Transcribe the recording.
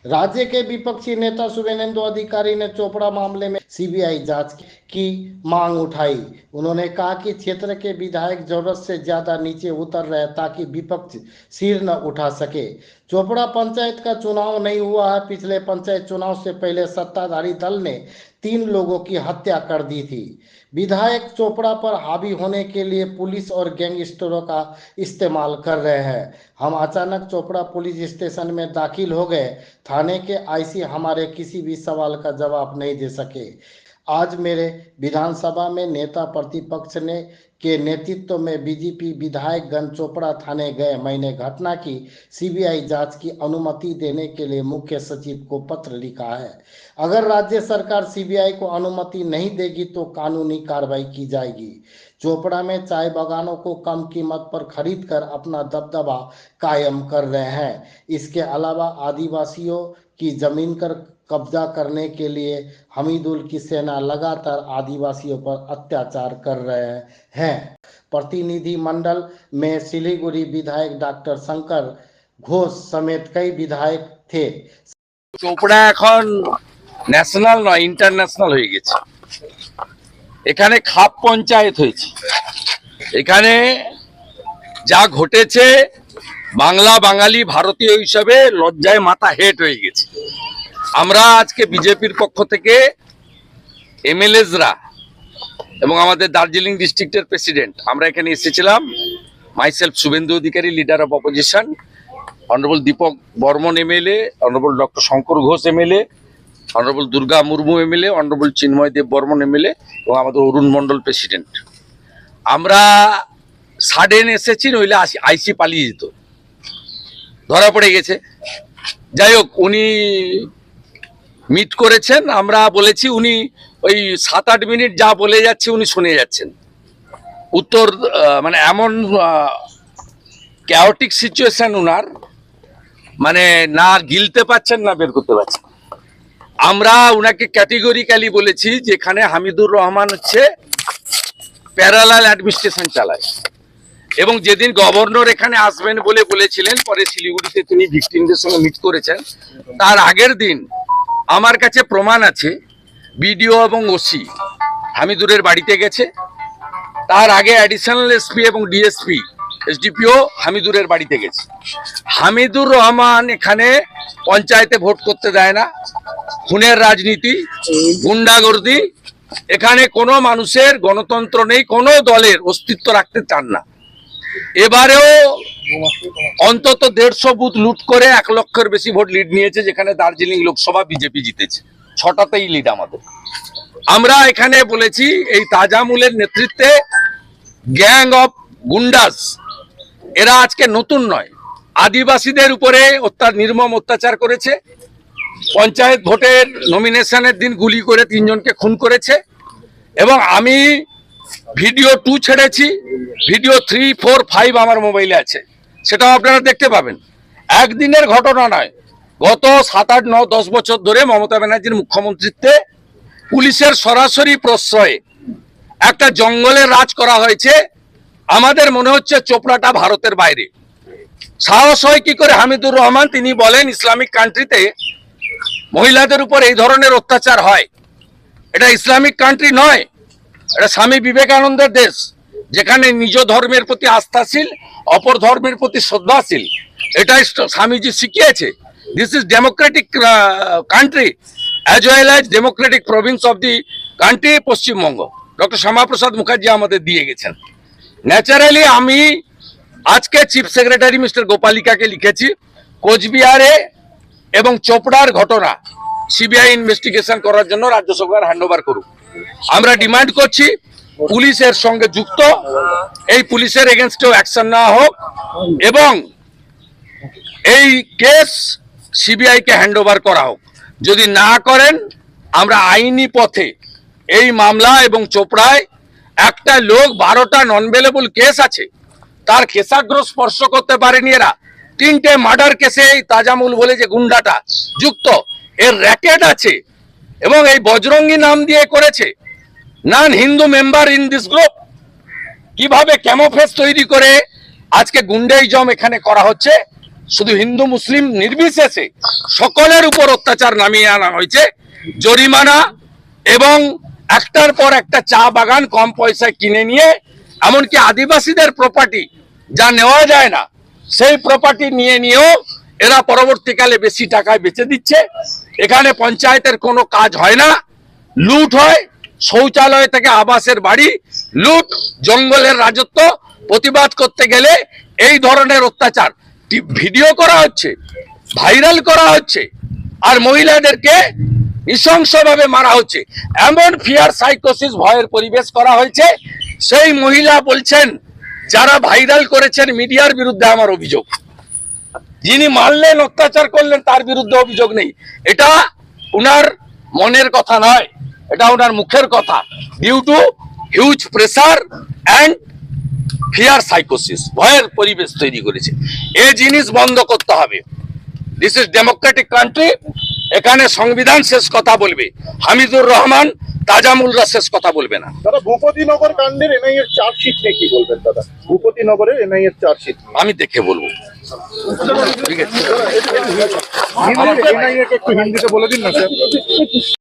राज्य के विपक्षी नेता शुभेंदु अधिकारी ने चोपड़ा मामले में सीबीआई जांच की मांग उठाई। उन्होंने कहा कि क्षेत्र के विधायक जरूरत से ज्यादा नीचे उतर रहे ताकि विपक्ष सिर न उठा सके। चोपड़ा पंचायत का चुनाव नहीं हुआ है। पिछले पंचायत चुनाव से पहले सत्ताधारी दल ने 3 लोगों की हत्या कर दी थी। विधायक चोपड़ा पर हावी होने के लिए पुलिस और गैंगस्टरों का इस्तेमाल कर रहे हैं। हम अचानक चोपड़ा पुलिस स्टेशन में दाखिल हो गए। थाने के आईसी हमारे किसी भी सवाल का जवाब नहीं दे सके। आज मेरे विधानसभा में नेता प्रतिपक्ष ने के नेतृत्व में बीजेपी विधायकगण चोपड़ा थाने गए। मैंने घटना की सीबीआई जांच की अनुमति देने के लिए मुख्य सचिव को पत्र लिखा है। अगर राज्य सरकार सीबीआई को अनुमति नहीं देगी तो कानूनी कार्रवाई की जाएगी। चोपड़ा में चाय बागानों को कम कीमत पर खरीदकर अपना दबदबा कायम कर रहे हैं। इसके अलावा आदिवासियों की जमीन पर कब्जा करने के लिए हमीदुल की सेना लगातार आदिवासियों पर अत्याचार कर रहे हैं। प्रतिनिधि मंडल में सिलीगुड़ी विधायक डॉक्टर शंकर घोष समेत कई विधायक थे। চোপড়া এখন ন্যাশনাল নয়, ইন্টারন্যাশনাল হয়ে গেছে। এখানে খাপ পঞ্চায়েত হয়েছে। এখানে যা ঘটেছে বাংলা বাঙালি ভারতীয় হিসাবে লজ্জায় মাথা হেট হয়ে গেছে। আমরা আজকে বিজেপির পক্ষ থেকে এমএলএসরা এবং আমাদের দার্জিলিং ডিস্ট্রিক্টের প্রেসিডেন্ট আমরা এখানে এসেছিলাম। Myself Suvendu Adhikari, leader of opposition, honourable Dipak Barman MLA, honourable doctor Shankar Ghosh MLA, honourable Durga Murmu MLA, honourable Chinmoy Deb Barman MLA এবং আমাদের অরুণ মন্ডল প্রেসিডেন্ট। আমরা সাডেন এসেছি, নইলে আইসি পালিয়ে যেত, ধরা পড়ে গেছে। যাই হোক, উনি মিট করেছেন। আমরা বলেছি উনি ওই 7-8 মিনিট যা বলে যাচ্ছে উনি শুনে যাচ্ছেন। উত্তর মানে এমন ক্যাওটিক সিচুয়েশন উনার, মানে না গিলতে পারছেন না বের করতে পারছেন। আমরা উনাকে ক্যাটেগরিক্যালি বলেছি যেখানে হামিদুর রহমান হচ্ছে প্যারালাল অ্যাডমিনিস্ট্রেশন চালায়, এবং যেদিন গভর্নর এখানে আসবেন বলে বলেছিলেন, পরে শিলিগুড়িতে তিনি ভিকটিমদের সঙ্গে মিট করেছেন, তার আগের দিন আমার কাছে প্রমাণ আছে বিডিও এবং ওসি হামিদুরের বাড়িতে গেছে। তার আগে অ্যাডিশনাল এসপি এবং ডিএসপি এসডিপিও হামিদুরের বাড়িতে গেছে। হামিদুর রহমান এখানে পঞ্চায়েতে ভোট করতে দেয় না। খুনের রাজনীতি, গুন্ডাগর্দি, এখানে কোনো মানুষের গণতন্ত্র নেই, কোনো দলের অস্তিত্ব রাখতে চান না। এবারেও অন্তত 150 বুথ লুট করে 1 লক্ষের বেশি ভোট লিড নিয়েছে, যেখানে দার্জিলিং লোকসভা বিজেপি জিতেছে। 6টাতেই লিড আমাদের। আমরা এখানে বলেছি এই তাজামুলের নেতৃত্বে গ্যাং অফ গুন্ডাস, এরা আজকে নতুন নয়, আদিবাসীদের উপরে নির্মম অত্যাচার করেছে। পঞ্চায়েত ভোটের নমিনেশনের দিন গুলি করে 3 জনকে খুন করেছে। এবং আমি ভিডিও 2 ছেড়েছি, ভিডিও 3, 4, 5 আমার মোবাইলে আছে, সেটাও আপনারা দেখতে পাবেন। একদিনের ঘটনা নয়, গত 7, 8, 9, 10 বছর ধরে মমতা ব্যানার্জির মুখ্যমন্ত্রীত্বে পুলিশের সরাসরি প্রশ্রয়ে একটা জঙ্গলের রাজ করা হয়েছে। আমাদের মনে হচ্ছে চোপড়াটা ভারতের বাইরে। সাহস হয় কি করে হামিদুর রহমান, তিনি বলেন ইসলামিক কান্ট্রিতে মহিলাদের উপর এই ধরনের অত্যাচার হয়। এটা ইসলামিক কান্ট্রি নয়, এটা স্বামী বিবেকানন্দের দেশ, যেখানে নিজ ধর্মের প্রতি আস্থাশীল, অপর ধর্মের প্রতি শ্রদ্ধাশীল। এটাই স্বামীজি শিখিয়েছে। This is democratic country as well as democratic province of the country Paschimbanga. Doctor Shyamaprasad Mukherjee আমাদের দিয়ে গেছেন। ন্যাচারালি আমি আজকে চিফ সেক্রেটারি মিস্টার গোপালিকাকে লিখেছি, কোচবিহারে এবং চোপড়ার ঘটনা সিবিআই ইনভেস্টিগেশন করার জন্য রাজ্য সরকার হ্যান্ডওভার করুক। আমরা ডিমান্ড করছি পুলিশের সঙ্গে যুক্ত, এই পুলিশের এগেনস্টেও অ্যাকশন নেওয়া হোক এবং এই কেস সিবিআই কে হ্যান্ডওভার করা হোক। যদি না করেন আমরা আইনি পথে এই মামলা, এবং চোপড়ায় একটা লোক 12টা নন বেলেবল কেস আছে, তার কেশাগ্র স্পর্শ করতে পারেনি এরা। 3টে মার্ডার কেসে এই তাজামুল বলে যে গুন্ডাটা যুক্ত, এর র্যাকেট আছে এবং এই বজরঙ্গি নাম দিয়ে করেছে। Non Hindu member in this group. কিভাবে ক্যামোফ্লেজ তৈরি করে আজকে গুন্ডাইজম এখানে করা হচ্ছে, শুধু হিন্দু মুসলিম নির্বিশেষে সকলের উপর অত্যাচার নামিয়ে আনা হয়েছে। জরিমানা এবং একটার পর একটা চা বাগান কম পয়সায় কিনে নিয়ে, এমনকি আদিবাসীদের প্রপার্টি যা নেওয়া যায় না সেই প্রপার্টি নিয়েও এরা পরবর্তীকালে বেশি টাকায় বেচে দিচ্ছে। এখানে পঞ্চায়েতের কোনো কাজ হয় না, লুট হয়, শৌচালয় থেকে আবাসের বাড়ি লুট, জঙ্গলের রাজত্ব। প্রতিবাদ করতে গেলে এই ধরনের অত্যাচার ভিডিও করা হচ্ছে, ভাইরাল করা হচ্ছে, আর মহিলাদেরকে নৃশংসভাবে মারা হচ্ছে। এমন ফিয়ার সাইকোসিস, ভয়ের পরিবেশ করা হয়েছে। সেই মহিলা বলছেন, যারা ভাইরাল করেছেন মিডিয়ার বিরুদ্ধে আমার অভিযোগ, যিনি মারলেন অত্যাচার করলেন তার বিরুদ্ধে অভিযোগ নেই। এটা উনার মনের কথা নয়, এটা উনার মুখের কথা। Due to huge pressure and fear সাইকোসিস, ভয়ের পরিবেশ তৈরি করেছে। এই জিনিস বন্ধ করতে হবে। This is democratic country. এখানে সংবিধান শেষ কথা বলবে, হামিদুর রহমান তাজামুলরা শেষ কথা বলবে না। দাদা, ভূপতিনগর কাণ্ডের এনআইএর চার্জশিট নিয়ে কি বলবেন দাদা? ভূপতিনগরের এনআইএর চার্জশিট আমি দেখে বলবো, ঠিক আছে? এনআইএ কে একটু হিন্দিতে বলে দিন না স্যার।